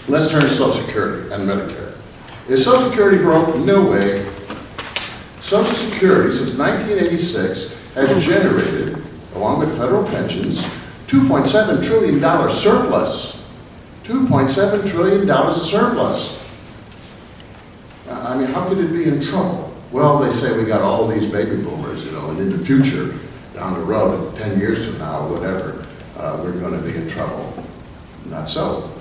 Let's turn to Social Security and Medicare. Is Social Security broke? No way. Social Security, since 1986, has generated, along with federal pensions, $2.7 trillion surplus. $2.7 trillion of surplus. I mean, how could it be in trouble? Well, they say we got all these baby boomers, you know, and in the future, down the road, 10 years from now, whatever, we're going to be in trouble. Not so.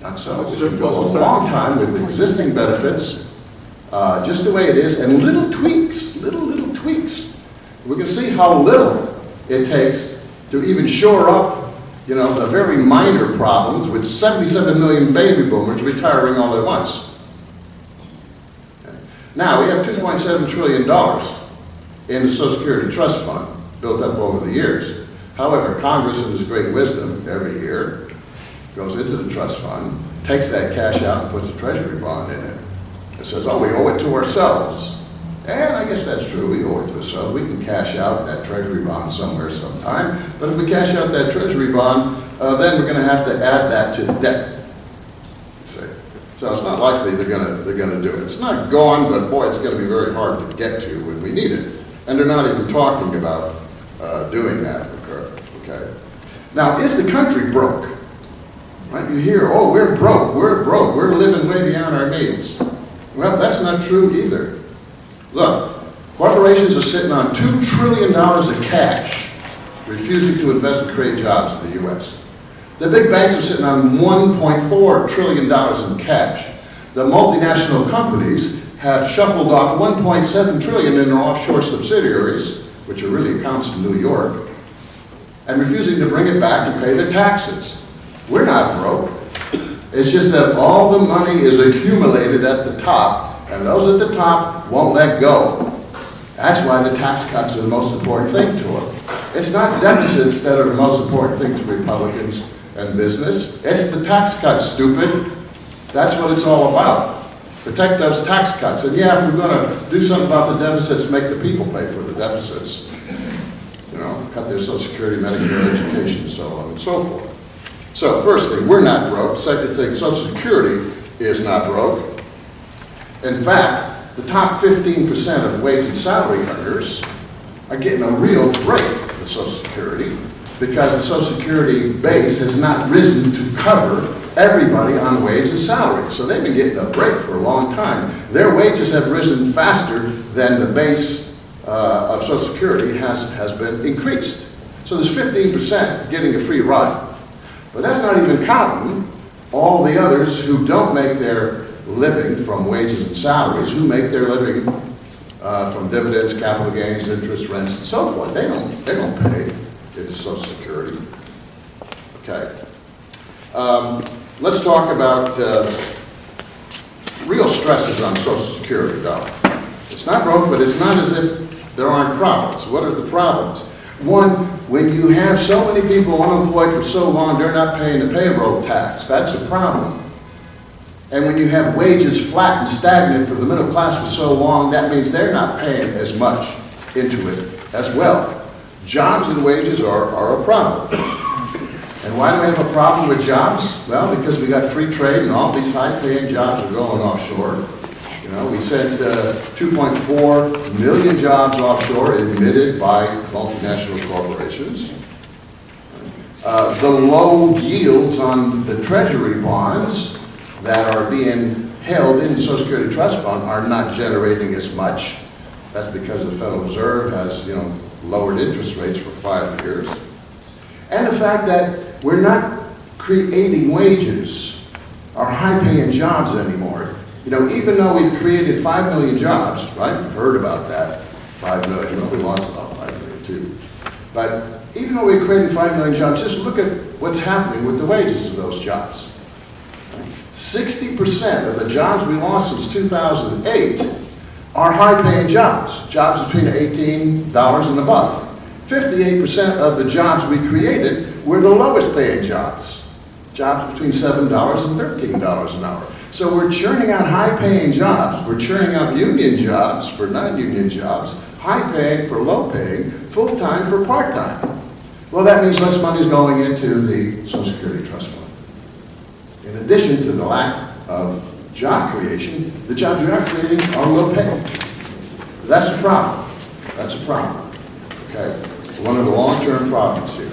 Not so. We can go a long time with existing benefits, just the way it is, and little tweaks, little tweaks. We can see how little it takes to even shore up, you know, the very minor problems with 77 million baby boomers retiring all at once. Okay. Now, we have $2.7 trillion in the Social Security Trust Fund, built up over the years. However, Congress, in its great wisdom, every year, goes into the trust fund, takes that cash out and puts a treasury bond in it. It says, oh, we owe it to ourselves. And I guess that's true, we owe it to ourselves. We can cash out that treasury bond somewhere sometime, but if we cash out that treasury bond, then we're gonna have to add that to the debt. See? So it's not likely they're gonna do it. It's not gone, but boy, it's gonna be very hard to get to when we need it. And they're not even talking about doing that, okay? Now, is the country broke? Right? You hear, oh, we're broke, we're living way beyond our means. Well, that's not true either. Look, corporations are sitting on $2 trillion of cash, refusing to invest and create jobs in the U.S. The big banks are sitting on $1.4 trillion in cash. The multinational companies have shuffled off $1.7 trillion in their offshore subsidiaries, which are really accounts in New York, and refusing to bring it back and pay their taxes. We're not broke. It's just that all the money is accumulated at the top, and those at the top won't let go. That's why the tax cuts are the most important thing to them. It's not deficits that are the most important thing to Republicans and business. It's the tax cuts, stupid. That's what it's all about. Protect those tax cuts. And yeah, if we're going to do something about the deficits, make the people pay for the deficits. You know, cut their Social Security, Medicare, education, so on and so forth. So first thing, we're not broke. Second thing, Social Security is not broke. In fact, the top 15% of wage and salary earners are getting a real break with Social Security because the Social Security base has not risen to cover everybody on wage and salary. So they've been getting a break for a long time. Their wages have risen faster than the base of Social Security has been increased. So there's 15% getting a free ride. But that's not even counting all the others who don't make their living from wages and salaries, who make their living from dividends, capital gains, interest, rents, and so forth. They don't pay into Social Security. Okay. Let's talk about real stresses on Social Security, though. It's not broke, but it's not as if there aren't problems. What are the problems? One, when you have so many people unemployed for so long, they're not paying the payroll tax. That's a problem. And when you have wages flat and stagnant for the middle class for so long, that means they're not paying as much into it as well. Jobs and wages are a problem. And why do we have a problem with jobs? Well, because we got free trade and all these high-paying jobs are going offshore. You know, we sent 2.4 million jobs offshore admitted by multinational corporations. The low yields on the treasury bonds that are being held in the Social Security Trust Fund are not generating as much. That's because the Federal Reserve has, you know, lowered interest rates for 5 years. And the fact that we're not creating wages or high-paying jobs anymore. You know, even though we've created 5 million jobs, right? You've heard about that. 5 million, well, we lost about 5 million too. But even though we've created 5 million jobs, just look at what's happening with the wages of those jobs. 60% of the jobs we lost since 2008 are high-paying jobs, jobs between $18 and above. 58% of the jobs we created were the lowest-paying jobs, jobs between $7 and $13 an hour. So we're churning out high-paying jobs. We're churning out union jobs for non-union jobs, high-paying for low-paying, full-time for part-time. Well, that means less money is going into the Social Security Trust Fund. In addition to the lack of job creation, the jobs you're not creating are low paid. That's a problem. That's a problem. Okay? One of the long-term problems here.